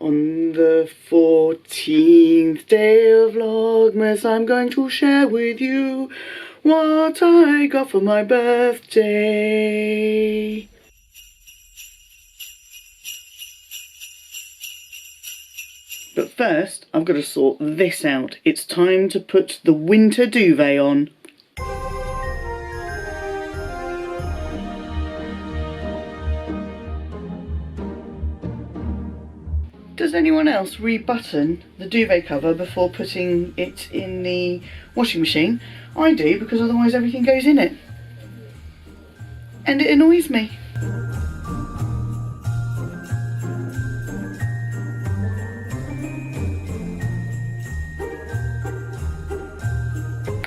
On the 14th day of Vlogmas, I'm going to share with you what I got for my birthday. But first, I've got to sort this out. It's time to put the winter duvet on. Does anyone else rebutton the duvet cover before putting it in the washing machine? I do, because otherwise everything goes in it. And it annoys me.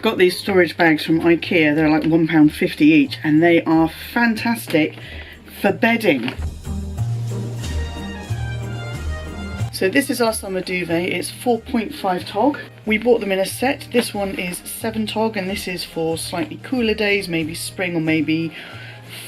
Got these storage bags from IKEA. They're like £1.50 each, and they are fantastic for bedding. So this is our summer duvet. It's 4.5 tog. We bought them in a set. This one is 7 tog, and this is for slightly cooler days, maybe spring or maybe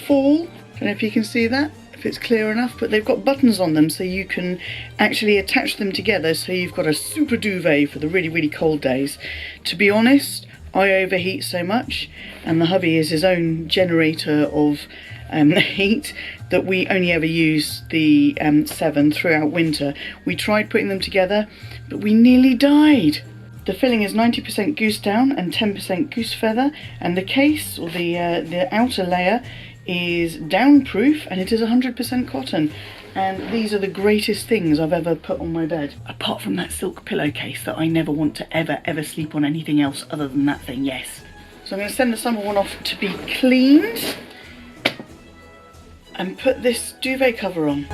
fall. Don't know if you can see that, if it's clear enough, but they've got buttons on them so you can actually attach them together, so you've got a super duvet for the really, really cold days. To be honest, I overheat so much, and the hubby is his own generator of heat, that we only ever use the 7 throughout winter. We tried putting them together, but we nearly died. The filling is 90% goose down and 10% goose feather, and the case, or the outer layer, is downproof, and it is 100% cotton. And these are the greatest things I've ever put on my bed, apart from that silk pillowcase that I never want to ever sleep on anything else other than that thing. Yes. So I'm going to send the summer one off to be cleaned and put this duvet cover on.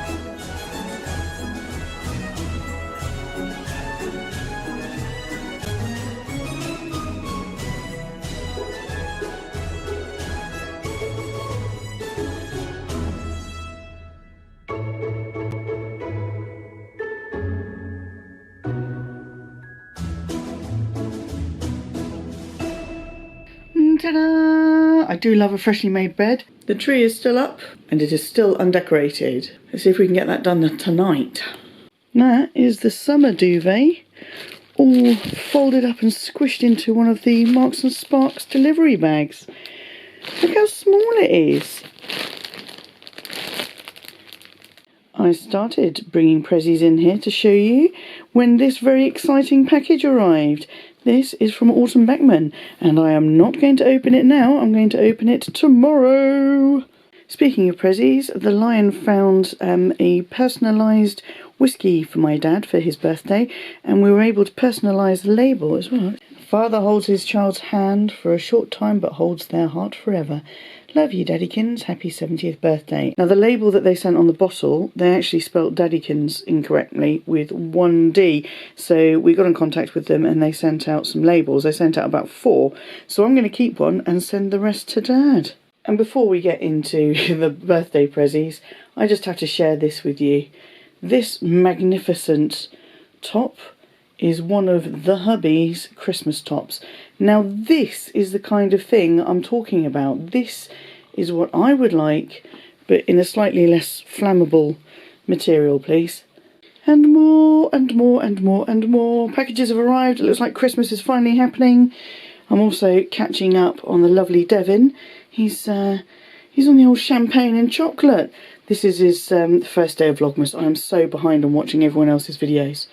Ta-da! I do love a freshly made bed. The tree is still up and it is still undecorated. Let's see if we can get that done tonight. That is the summer duvet, all folded up and squished into one of the Marks and Sparks delivery bags. Look how small it is. I started bringing prezzies in here to show you when this very exciting package arrived. This is from McQUEEN, and I am not going to open it now. I'm going to open it tomorrow. Speaking of prezzies, the Lion found a personalised whiskey for my dad for his birthday, and we were able to personalise the label as well. Father holds his child's hand for a short time but holds their heart forever. Love you, Daddykins. Happy 70th birthday. Now, the label that they sent on the bottle, they actually spelt Daddykins incorrectly with 1D. So we got in contact with them and they sent out some labels. They sent out about 4. So I'm going to keep one and send the rest to Dad. And before we get into the birthday prezzies, I just have to share this with you. This magnificent top is one of the hubby's Christmas tops. Now this is the kind of thing I'm talking about. This is what I would like, but in a slightly less flammable material, please. And more and more and more and more packages have arrived. It looks like Christmas is finally happening. I'm also catching up on the lovely Devin. He's on the old champagne and chocolate. This is his first day of Vlogmas. I am so behind on watching everyone else's videos.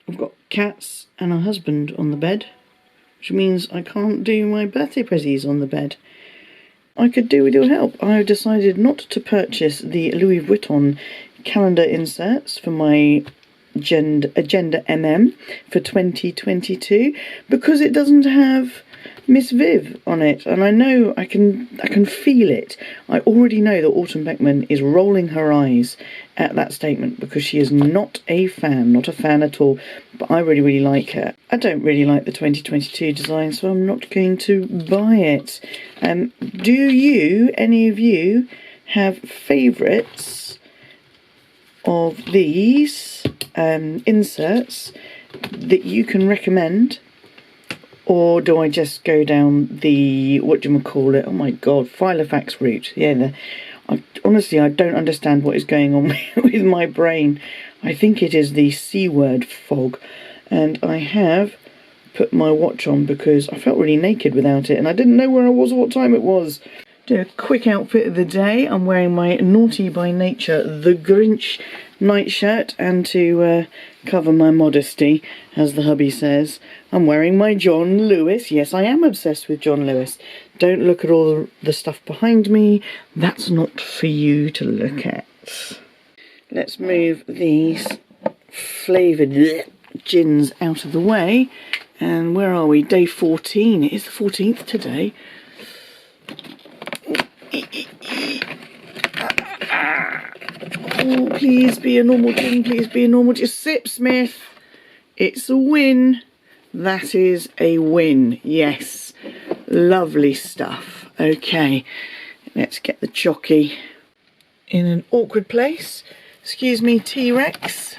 I've got cats and a husband on the bed, which means I can't do my birthday prezzies on the bed. I could do with your help. I have decided not to purchase the Louis Vuitton calendar inserts for my Agenda MM for 2022 because it doesn't have Miss Viv on it, and I know I can feel it. I already know that Autumn Beckman is rolling her eyes at that statement because she is not a fan at all, but I really like her. I don't really like the 2022 design, so I'm not going to buy it. Do you, any of you, have favourites of these inserts that you can recommend? Or do I just go down the, what do you call it? Oh my God, Filofax route. Yeah, honestly, I don't understand what is going on with my brain. I think it is the C word fog. And I have put my watch on because I felt really naked without it and I didn't know where I was or what time it was. Do a quick outfit of the day. I'm wearing my Naughty by Nature The Grinch nightshirt, and to cover my modesty, as the hubby says, I'm wearing my John Lewis. Yes, I am obsessed with John Lewis. Don't look at all the stuff behind me. That's not for you to look at. Let's move these flavoured gins out of the way. And where are we? Day 14. It is the 14th today. Oh, please be a normal gin. Please be a normal. Just sip, Smith. It's a win. That is a win. Yes. Lovely stuff. Okay. Let's get the jockey in an awkward place. Excuse me, T-Rex.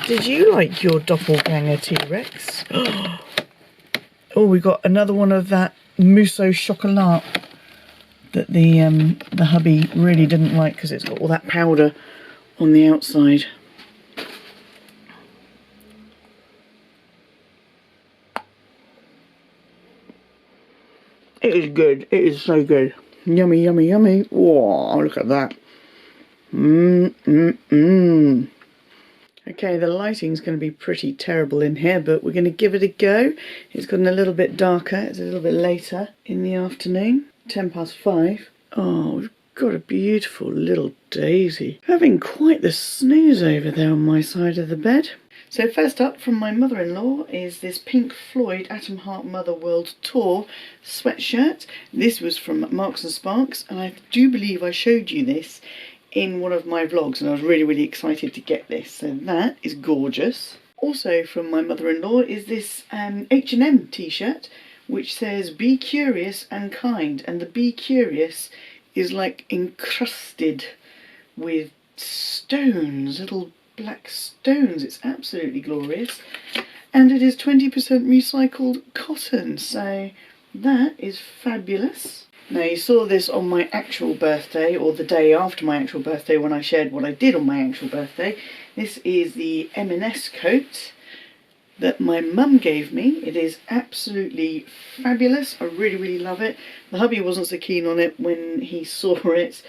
Did you like your doppelganger T-Rex? Oh, we got another one of that mousse au chocolat that the hubby really didn't like because it's got all that powder on the outside. It is good. It is so good. Yummy, yummy, yummy. Whoa, look at that. Okay, the lighting's going to be pretty terrible in here, but we're going to give it a go. It's gotten a little bit darker. It's a little bit later in the afternoon. 5:10. Oh, we've got a beautiful little daisy. Having quite the snooze over there on my side of the bed. So first up from my mother-in-law is this Pink Floyd Atom Heart Mother World Tour sweatshirt. This was from Marks and Sparks, and I do believe I showed you this in one of my vlogs, and I was really excited to get this. So that is gorgeous. Also from my mother-in-law is this H&M t-shirt, which says be curious and kind, and the be curious is like encrusted with stones, little black stones. It's absolutely glorious, and it is 20% recycled cotton, so that is fabulous. Now, you saw this on my actual birthday, or the day after my actual birthday, when I shared what I did on my actual birthday. This is the M&S coat that my mum gave me. It is absolutely fabulous. I really love it. The hubby wasn't so keen on it when he saw it,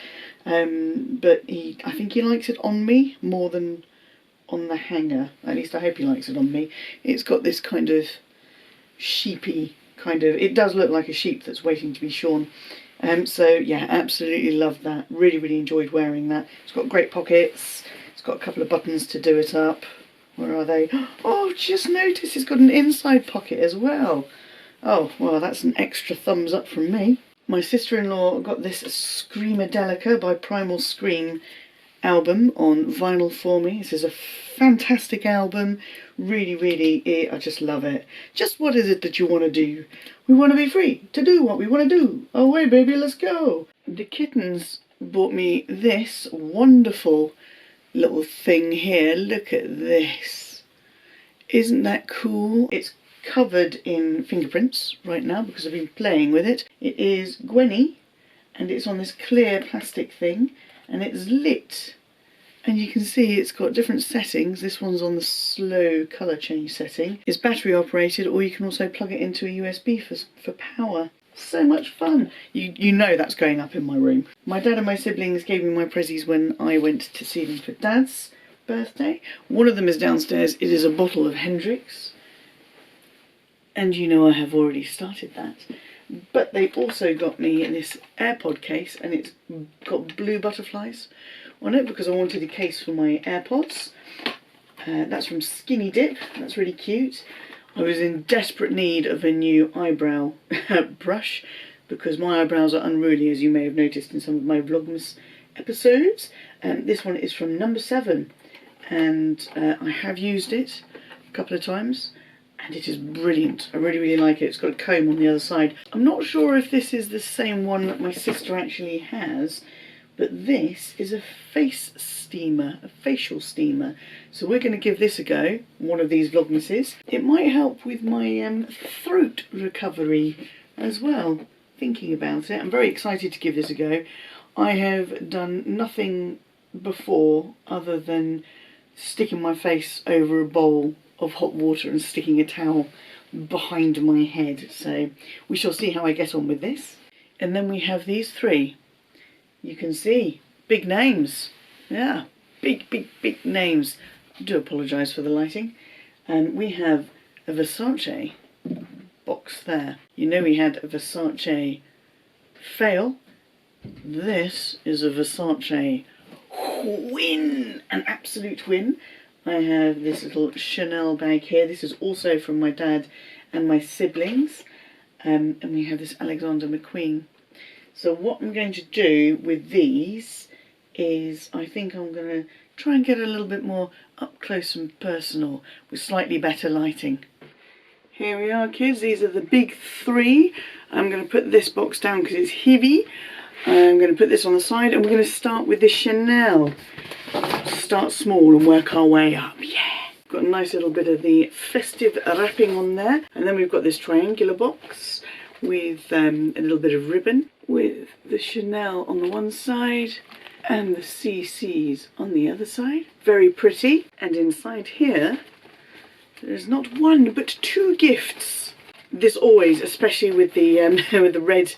but I think he likes it on me more than on the hanger. At least I hope he likes it on me. It's got this kind of sheepy kind of, it does look like a sheep that's waiting to be shorn. So yeah, absolutely love that. Really enjoyed wearing that. It's got great pockets. It's got a couple of buttons to do it up. Where are they? Oh, just noticed it's got an inside pocket as well. Oh, well, that's an extra thumbs up from me. My sister-in-law got this Screamadelica by Primal Scream album on vinyl for me. This is a fantastic album. Really, I just love it. Just what is it that you want to do? We want to be free to do what we want to do. Away, baby, let's go. The kittens bought me this wonderful little thing here. Look at this. Isn't that cool? It's covered in fingerprints right now because I've been playing with it. It is Gwenny, and it's on this clear plastic thing, and it's lit. And you can see it's got different settings. This one's on the slow colour change setting. It's battery operated, or you can also plug it into a USB for power. So much fun. You know that's going up in my room. My dad and my siblings gave me my prezzies when I went to see them for Dad's birthday. One of them is downstairs. It is a bottle of Hendrix. And you know I have already started that. But they also got me this AirPod case, and it's got blue butterflies on it because I wanted a case for my AirPods. That's from Skinny Dip. That's really cute. I was in desperate need of a new eyebrow brush because my eyebrows are unruly, as you may have noticed in some of my Vlogmas episodes. This one is from No. 7, and I have used it a couple of times, and it is brilliant. I really like it. It's got a comb on the other side. I'm not sure if this is the same one that my sister actually has, but this is a face steamer, a facial steamer. So we're going to give this a go, one of these Vlogmases. It might help with my throat recovery as well, thinking about it. I'm very excited to give this a go. I have done nothing before other than sticking my face over a bowl of hot water and sticking a towel behind my head. So we shall see how I get on with this. And then we have these three. You can see, big names. Yeah, big names. I do apologise for the lighting. And we have a Versace box there. You know we had a Versace fail. This is a Versace win, an absolute win. I have this little Chanel bag here. This is also from my dad and my siblings. And we have this Alexander McQueen. So what I'm going to do with these is I think I'm going to try and get a little bit more up close and personal with slightly better lighting. Here we are, kids. These are the big three. I'm going to put this box down because it's heavy. I'm going to put this on the side and we're going to start with the Chanel. Start small and work our way up. Yeah. Got a nice little bit of the festive wrapping on there. And then we've got this triangular box with a little bit of ribbon with the Chanel on the one side and the CC's on the other side. Very pretty. And inside here, there's not one but two gifts. This always, especially with the with the red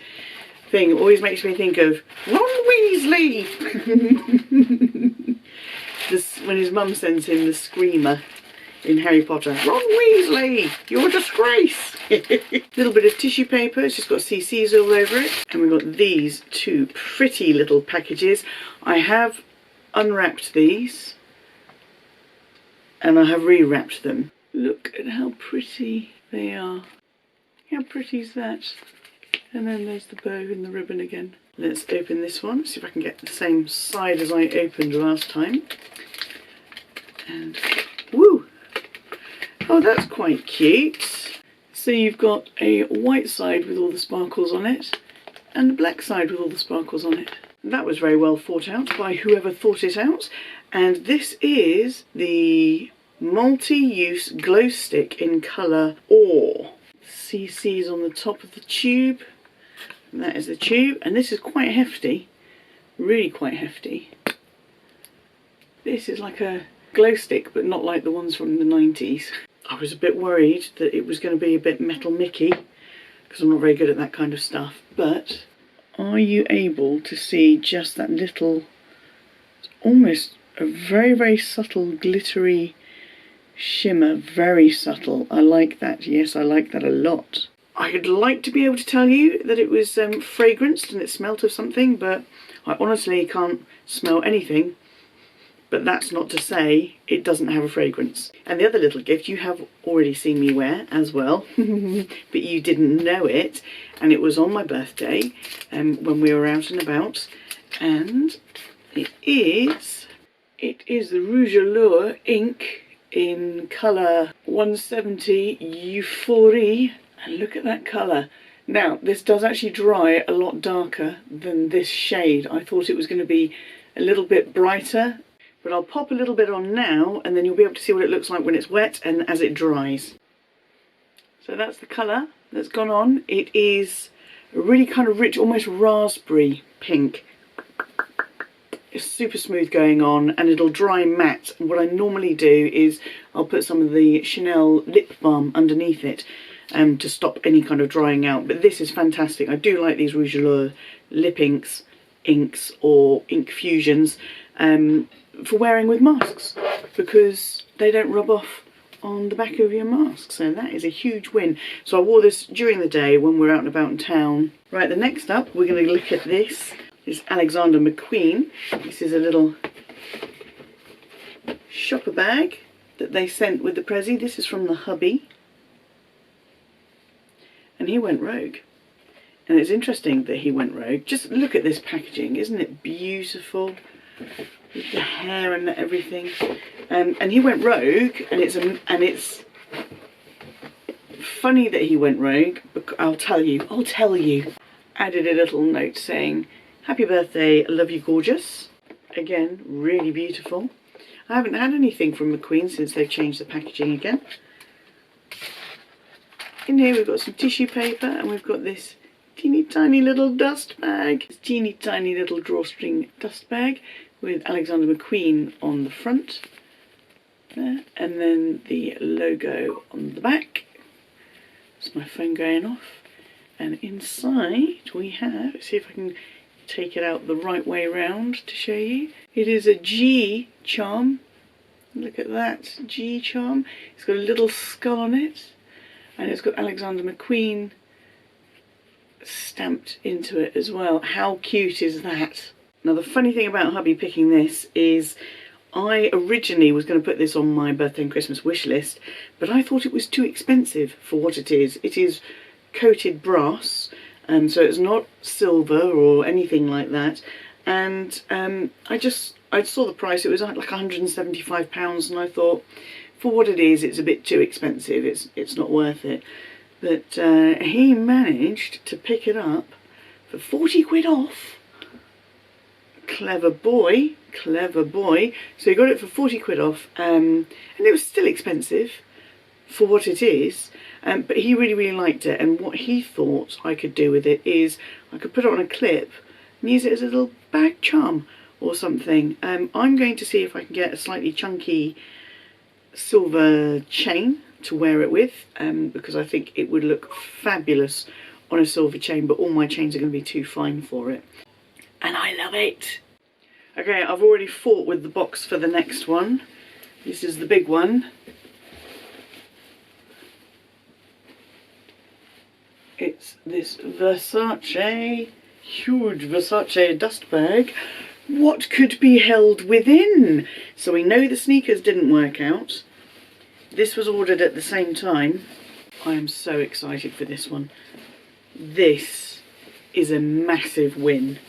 thing, always makes me think of Ron Weasley. When his mum sends him the screamer in Harry Potter. Ron Weasley, you're a disgrace. Little bit of tissue paper, it's just got CC's all over it. And we've got these two pretty little packages. I have unwrapped these and I have rewrapped them. Look at how pretty they are. How pretty is that? And then there's the bow and the ribbon again. Let's open this one, see if I can get the same side as I opened last time. And woo! Oh, that's quite cute. So you've got a white side with all the sparkles on it and a black side with all the sparkles on it. That was very well thought out by whoever thought it out. And this is the multi-use glow stick in colour Ore. CC's on the top of the tube. And that is the tube. And this is quite hefty. Really quite hefty. This is like a glow stick, but not like the ones from the 90s. I was a bit worried that it was going to be a bit Metal Mickey, because I'm not very good at that kind of stuff. But are you able to see just that little, almost a very subtle glittery shimmer? Very subtle. I like that. Yes, I like that a lot. I'd like to be able to tell you that it was fragranced and it smelt of something, but I honestly can't smell anything. But that's not to say it doesn't have a fragrance. And the other little gift you have already seen me wear as well, but you didn't know it. And it was on my birthday when we were out and about. And it is the Rouge Allure ink in colour 170 Euphorie. And look at that colour. Now, this does actually dry a lot darker than this shade. I thought it was going to be a little bit brighter. But I'll pop a little bit on now and then you'll be able to see what it looks like when it's wet and as it dries. So that's the colour that's gone on. It is a really kind of rich, almost raspberry pink. It's super smooth going on and it'll dry matte. And what I normally do is I'll put some of the Chanel lip balm underneath it to stop any kind of drying out. But this is fantastic. I do like these Rouge Allure lip inks or ink fusions. For wearing with masks because they don't rub off on the back of your mask, so that is a huge win. So I wore this during the day when we're out and about in town. Right, the next up we're going to look at this Alexander McQueen. This is a little shopper bag that they sent with the pressie. This is from the hubby and he went rogue. And it's interesting that he went rogue. Just look at this packaging, isn't it beautiful? With the hair and everything, and he went rogue, and it's funny that he went rogue. I'll tell you. Added a little note saying, "Happy birthday, love you, gorgeous." Again, really beautiful. I haven't had anything from McQueen since they've changed the packaging again. In here we've got some tissue paper, and we've got this teeny tiny little dust bag. This teeny tiny little drawstring dust bag with Alexander McQueen on the front there, and then the logo on the back. That's my phone going off. And inside we have, let's see if I can take it out the right way around to show you. It is a G charm. Look at that, G charm. It's got a little skull on it, and it's got Alexander McQueen stamped into it as well. How cute is that? Now the funny thing about hubby picking this is I originally was going to put this on my birthday and Christmas wish list, but I thought it was too expensive for what it is. It is coated brass, so it's not silver or anything like that, and I saw the price. It was like £175, and I thought, for what it is, it's a bit too expensive. It's not worth it. But he managed to pick it up for 40 quid off. Clever boy, clever boy. So he got it for 40 quid off, and it was still expensive for what it is, but he really liked it. And what he thought I could do with it is I could put it on a clip and use it as a little bag charm or something. I'm going to see if I can get a slightly chunky silver chain to wear it with, because I think it would look fabulous on a silver chain, but all my chains are going to be too fine for it. And I love it. Okay, I've already fought with the box for the next one. This is the big one. It's this Versace, huge Versace dust bag. What could be held within? So we know the sneakers didn't work out. This was ordered at the same time. I am so excited for this one. This is a massive win.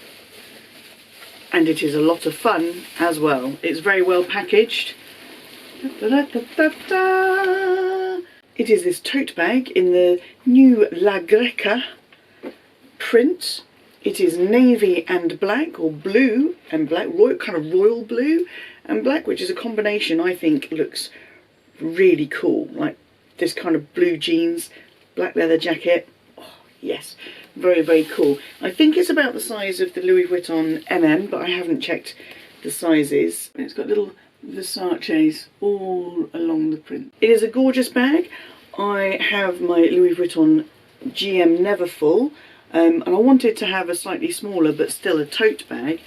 And it is a lot of fun as well. It's very well packaged. It is this tote bag in the new La Greca print. It is navy and black, or blue and black, kind of royal blue and black, which is a combination I think looks really cool. Like this kind of blue jeans, black leather jacket. Oh, yes, very cool. I think it's about the size of the Louis Vuitton MM, but I haven't checked the sizes. It's got little Versace's all along the print. It is a gorgeous bag. I have my Louis Vuitton GM Neverfull, and I wanted to have a slightly smaller but still a tote bag.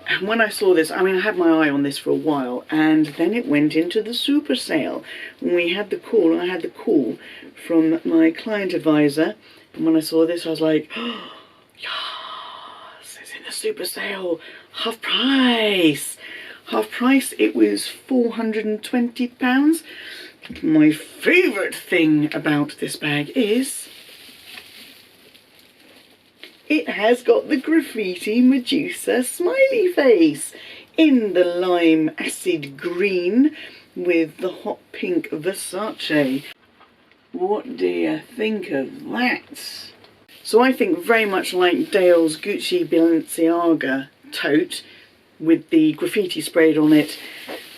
And when I saw this, I mean, I had my eye on this for a while, and then it went into the super sale. When we had the call, I had the call from my client advisor, and when I saw this, I was like, oh, yes, it's in the super sale, half price. Half price, it was £420. My favourite thing about this bag is it has got the graffiti Medusa smiley face in the lime acid green with the hot pink Versace. What do you think of that? So I think very much like Dale's Gucci Balenciaga tote with the graffiti sprayed on it.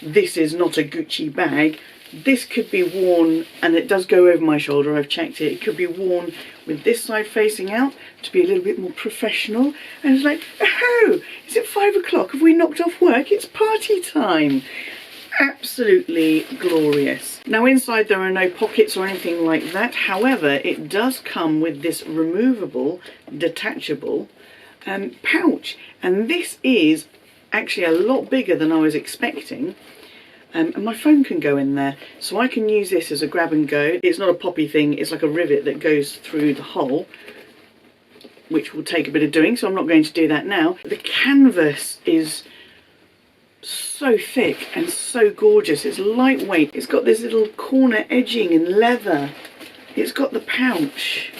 This is not a Gucci bag. This could be worn, and it does go over my shoulder, I've checked it. It could be worn with this side facing out to be a little bit more professional. And it's like, oh, is it 5 o'clock? Have we knocked off work? It's party time. Absolutely glorious. Now inside there are no pockets or anything like that. However, it does come with this removable, detachable pouch. And this is actually a lot bigger than I was expecting. And my phone can go in there, so I can use this as a grab and go. It's not a poppy thing, it's like a rivet that goes through the hole, which will take a bit of doing, so I'm not going to do that now. The canvas is so thick and so gorgeous. It's lightweight. It's got this little corner edging in leather. It's got the pouch.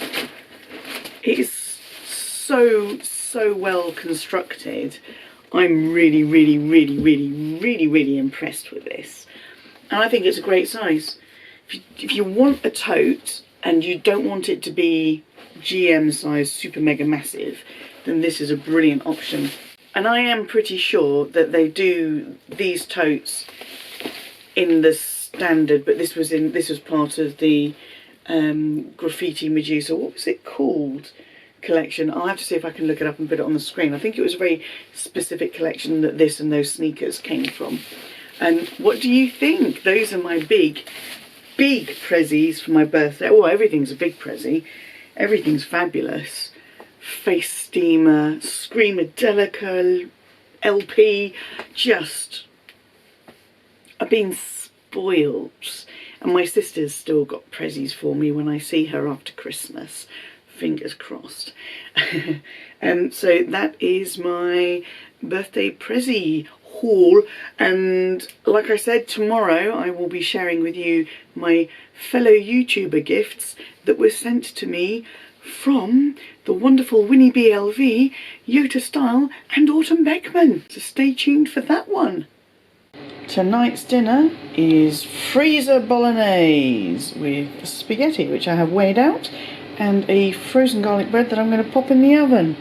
It is so well constructed. I'm really impressed with this, and I think it's a great size. If you want a tote and you don't want it to be GM size super mega massive, then this is a brilliant option. And I am pretty sure that they do these totes in the standard, but this was part of the graffiti Medusa. What was it called? collection. I'll have to see if I can look it up and put it on the screen. I think it was a very specific collection that this and those sneakers came from. And what do you think? Those are my big prezzies for my birthday. Oh, everything's a big prezzie. Everything's fabulous. Face steamer, Screamadelica, LP. Just, I've been spoiled. And my sister's still got prezzies for me when I see her after Christmas. Fingers crossed. So that is my birthday prezzie haul, and like I said, tomorrow I will be sharing with you my fellow YouTuber gifts that were sent to me from the wonderful Winnie BLV, Yota Style and Autumn Beckman. So stay tuned for that one. Tonight's dinner is freezer bolognese with spaghetti, which I have weighed out, and a frozen garlic bread that I'm going to pop in the oven.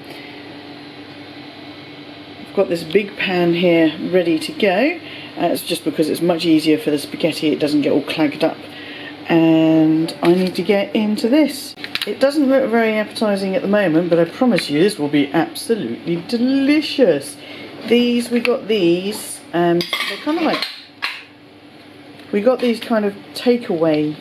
I've got this big pan here ready to go. It's just because it's much easier for the spaghetti, it doesn't get all clagged up. And I need to get into this. It doesn't look very appetising at the moment, but I promise you this will be absolutely delicious. We got these, they're kind of like, we got these kind of takeaway.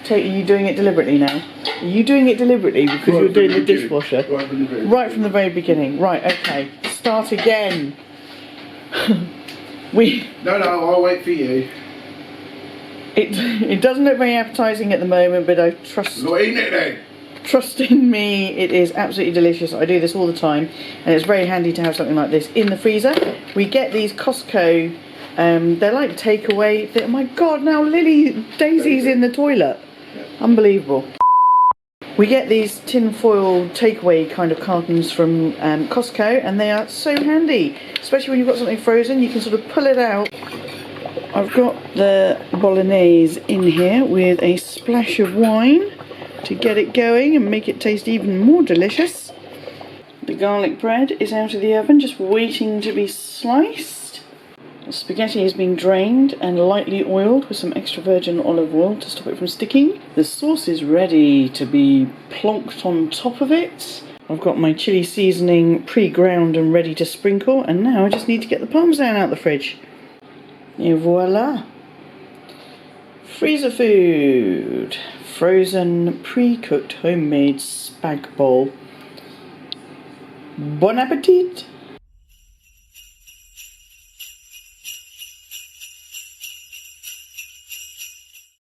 Are you doing it deliberately now? Are you doing it deliberately because you're doing the dishwasher? Right from the very beginning. Right, okay. Start again. No, I'll wait for you. It doesn't look very appetising at the moment, but I trust... Not eating it then. Trust in me, it is absolutely delicious. I do this all the time, and it's very handy to have something like this in the freezer. We get these Costco, they're like takeaway. Oh my God, now Daisy's in the toilet. Unbelievable. We get these tin foil takeaway kind of cartons from Costco, and they are so handy, especially when you've got something frozen. You can sort of pull it out. I've got the bolognese in here with a splash of wine to get it going and make it taste even more delicious. The garlic bread is out of the oven, just waiting to be sliced. The spaghetti has been drained and lightly oiled with some extra virgin olive oil to stop it from sticking. The sauce is ready to be plonked on top of it. I've got my chilli seasoning pre-ground and ready to sprinkle, and now I just need to get the parmesan out the fridge. Et voila! Freezer food! Frozen, pre-cooked, homemade spag bol. Bon appetit!